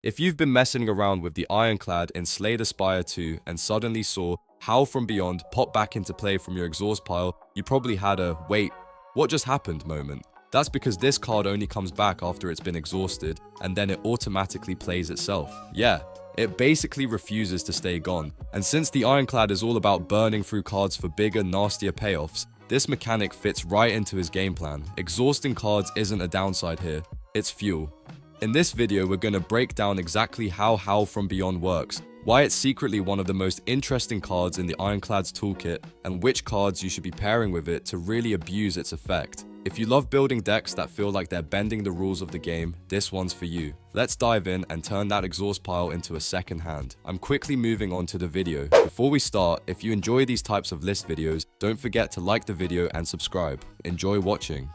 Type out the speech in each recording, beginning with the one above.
If you've been messing around with the Ironclad in Slay the Spire 2 and suddenly saw Howl From Beyond pop back into play from your exhaust pile, you probably had a "wait, what just happened" moment. That's because this card only comes back after it's been exhausted, and then it automatically plays itself. Yeah, it basically refuses to stay gone. And since the Ironclad is all about burning through cards for bigger, nastier payoffs, this mechanic fits right into his game plan. Exhausting cards isn't a downside here, it's fuel. In this video, we're going to break down exactly how Howl From Beyond works, why it's secretly one of the most interesting cards in the Ironclad's toolkit, and which cards you should be pairing with it to really abuse its effect. If you love building decks that feel like they're bending the rules of the game, this one's for you. Let's dive in and turn that exhaust pile into a second hand. I'm quickly moving on to the video. Before we start, if you enjoy these types of list videos, don't forget to like the video and subscribe. Enjoy watching.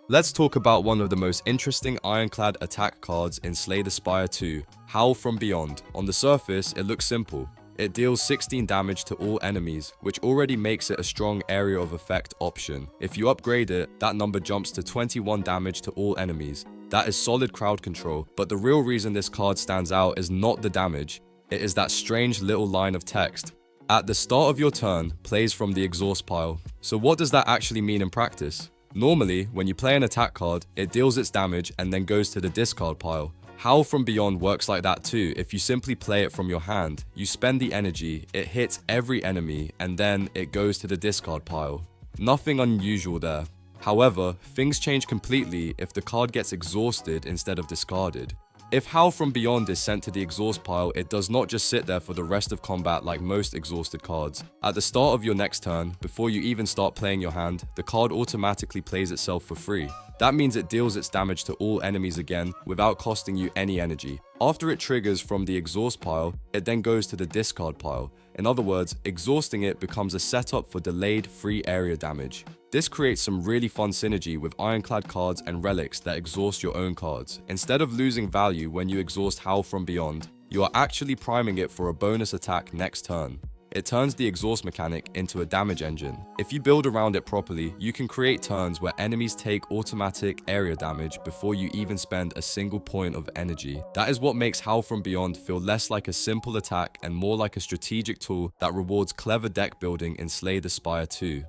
Let's talk about one of the most interesting Ironclad attack cards in Slay the Spire 2, Howl From Beyond. On the surface, it looks simple. It deals 16 damage to all enemies, which already makes it a strong area of effect option. If you upgrade it, that number jumps to 21 damage to all enemies. That is solid crowd control, but the real reason this card stands out is not the damage. It is that strange little line of text. At the start of your turn, plays from the exhaust pile. So what does that actually mean in practice? Normally, when you play an attack card, it deals its damage and then goes to the discard pile. Howl From Beyond works like that too. If you simply play it from your hand, you spend the energy, it hits every enemy, and then it goes to the discard pile. Nothing unusual there. However, things change completely if the card gets exhausted instead of discarded. If Howl From Beyond is sent to the exhaust pile, it does not just sit there for the rest of combat like most exhausted cards. At the start of your next turn, before you even start playing your hand, the card automatically plays itself for free. That means it deals its damage to all enemies again without costing you any energy. After it triggers from the exhaust pile, it then goes to the discard pile. In other words, exhausting it becomes a setup for delayed free area damage. This creates some really fun synergy with Ironclad cards and relics that exhaust your own cards. Instead of losing value when you exhaust Howl From Beyond, you are actually priming it for a bonus attack next turn. It turns the exhaust mechanic into a damage engine. If you build around it properly, you can create turns where enemies take automatic area damage before you even spend a single point of energy. That is what makes Howl From Beyond feel less like a simple attack and more like a strategic tool that rewards clever deck building in Slay the Spire 2.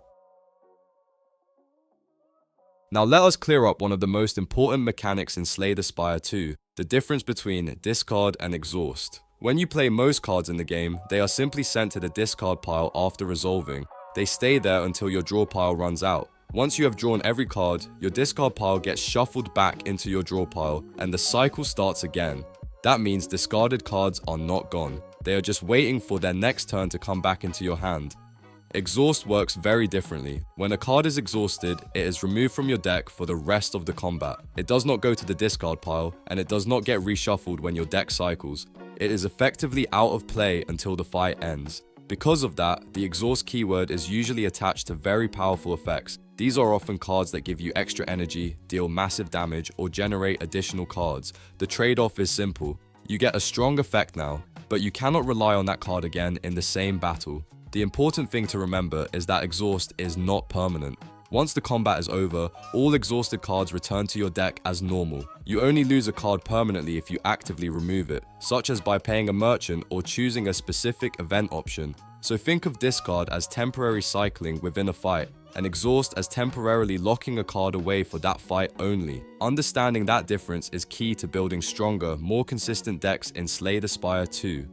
Now let us clear up one of the most important mechanics in Slay the Spire 2, the difference between discard and exhaust. When you play most cards in the game, they are simply sent to the discard pile after resolving. They stay there until your draw pile runs out. Once you have drawn every card, your discard pile gets shuffled back into your draw pile, and the cycle starts again. That means discarded cards are not gone. They are just waiting for their next turn to come back into your hand. Exhaust works very differently. When a card is exhausted, it is removed from your deck for the rest of the combat. It does not go to the discard pile, and it does not get reshuffled when your deck cycles. It is effectively out of play until the fight ends. Because of that, the exhaust keyword is usually attached to very powerful effects. These are often cards that give you extra energy, deal massive damage, or generate additional cards. The trade-off is simple. You get a strong effect now, but you cannot rely on that card again in the same battle. The important thing to remember is that exhaust is not permanent. Once the combat is over, all exhausted cards return to your deck as normal. You only lose a card permanently if you actively remove it, such as by paying a merchant or choosing a specific event option. So think of discard as temporary cycling within a fight, and exhaust as temporarily locking a card away for that fight only. Understanding that difference is key to building stronger, more consistent decks in Slay the Spire 2.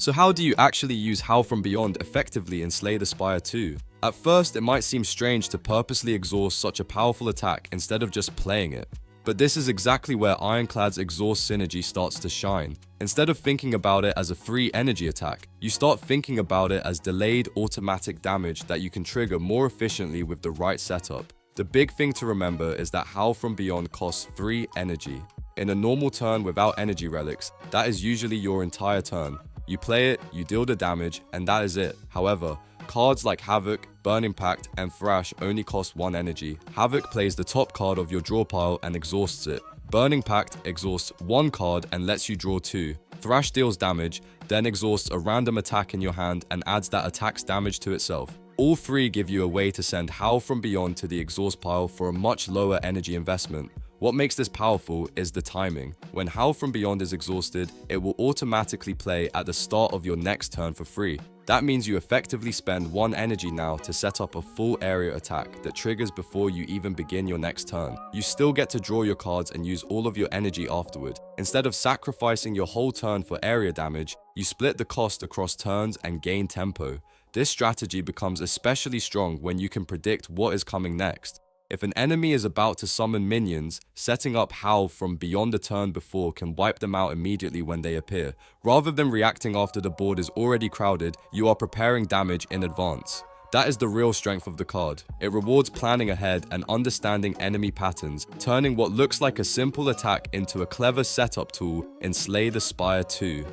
So how do you actually use Howl From Beyond effectively in Slay the Spire 2? At first, it might seem strange to purposely exhaust such a powerful attack instead of just playing it. But this is exactly where Ironclad's exhaust synergy starts to shine. Instead of thinking about it as a free energy attack, you start thinking about it as delayed automatic damage that you can trigger more efficiently with the right setup. The big thing to remember is that Howl From Beyond costs 3 energy. In a normal turn without energy relics, that is usually your entire turn. You play it, you deal the damage, and that is it. However, cards like Havoc, Burning Pact, and Thrash only cost 1 energy. Havoc plays the top card of your draw pile and exhausts it. Burning Pact exhausts 1 card and lets you draw 2. Thrash deals damage, then exhausts a random attack in your hand and adds that attack's damage to itself. All three give you a way to send Howl From Beyond to the exhaust pile for a much lower energy investment. What makes this powerful is the timing. When Howl From Beyond is exhausted, it will automatically play at the start of your next turn for free. That means you effectively spend 1 energy now to set up a full area attack that triggers before you even begin your next turn. You still get to draw your cards and use all of your energy afterward. Instead of sacrificing your whole turn for area damage, you split the cost across turns and gain tempo. This strategy becomes especially strong when you can predict what is coming next. If an enemy is about to summon minions, setting up Howl from beyond the turn before can wipe them out immediately when they appear. Rather than reacting after the board is already crowded, you are preparing damage in advance. That is the real strength of the card. It rewards planning ahead and understanding enemy patterns, turning what looks like a simple attack into a clever setup tool in Slay the Spire 2.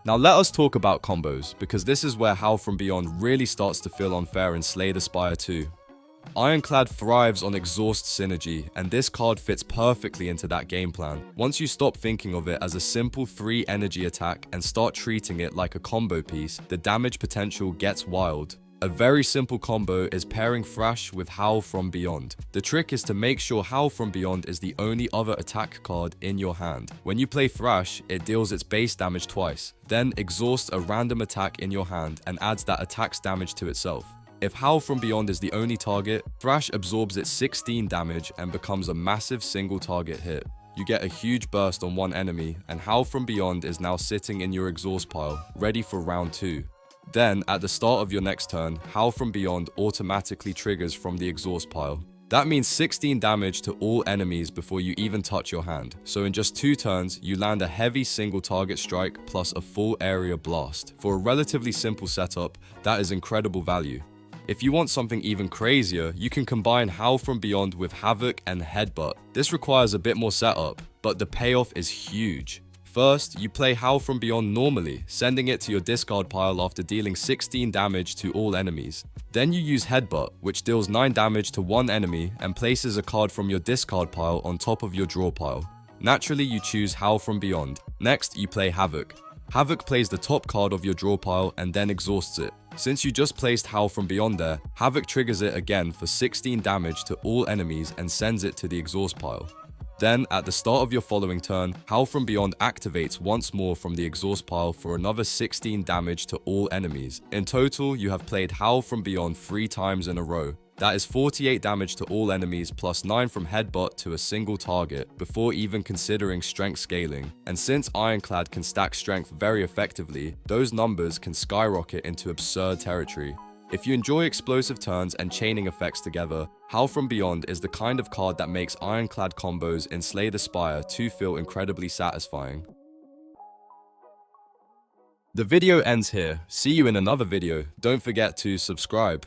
Now let us talk about combos, because this is where Howl From Beyond really starts to feel unfair in Slay the Spire 2. Ironclad thrives on exhaust synergy, and this card fits perfectly into that game plan. Once you stop thinking of it as a simple 3 energy attack and start treating it like a combo piece, the damage potential gets wild. A very simple combo is pairing Thrash with Howl From Beyond. The trick is to make sure Howl From Beyond is the only other attack card in your hand. When you play Thrash, it deals its base damage twice, then exhausts a random attack in your hand and adds that attack's damage to itself. If Howl From Beyond is the only target, Thrash absorbs its 16 damage and becomes a massive single target hit. You get a huge burst on one enemy, and Howl From Beyond is now sitting in your exhaust pile, ready for round 2. Then, at the start of your next turn, Howl From Beyond automatically triggers from the exhaust pile. That means 16 damage to all enemies before you even touch your hand. So in just 2 turns, you land a heavy single target strike plus a full area blast. For a relatively simple setup, that is incredible value. If you want something even crazier, you can combine Howl From Beyond with Havoc and Headbutt. This requires a bit more setup, but the payoff is huge. First, you play Howl From Beyond normally, sending it to your discard pile after dealing 16 damage to all enemies. Then you use Headbutt, which deals 9 damage to one enemy and places a card from your discard pile on top of your draw pile. Naturally, you choose Howl From Beyond. Next, you play Havoc. Havoc plays the top card of your draw pile and then exhausts it. Since you just placed Howl From Beyond there, Havoc triggers it again for 16 damage to all enemies and sends it to the exhaust pile. Then, at the start of your following turn, Howl From Beyond activates once more from the exhaust pile for another 16 damage to all enemies. In total, you have played Howl From Beyond 3 times in a row. That is 48 damage to all enemies plus 9 from Headbutt to a single target, before even considering strength scaling. And since Ironclad can stack strength very effectively, those numbers can skyrocket into absurd territory. If you enjoy explosive turns and chaining effects together, Howl From Beyond is the kind of card that makes Ironclad combos in Slay the Spire 2 feel incredibly satisfying. The video ends here. See you in another video. Don't forget to subscribe.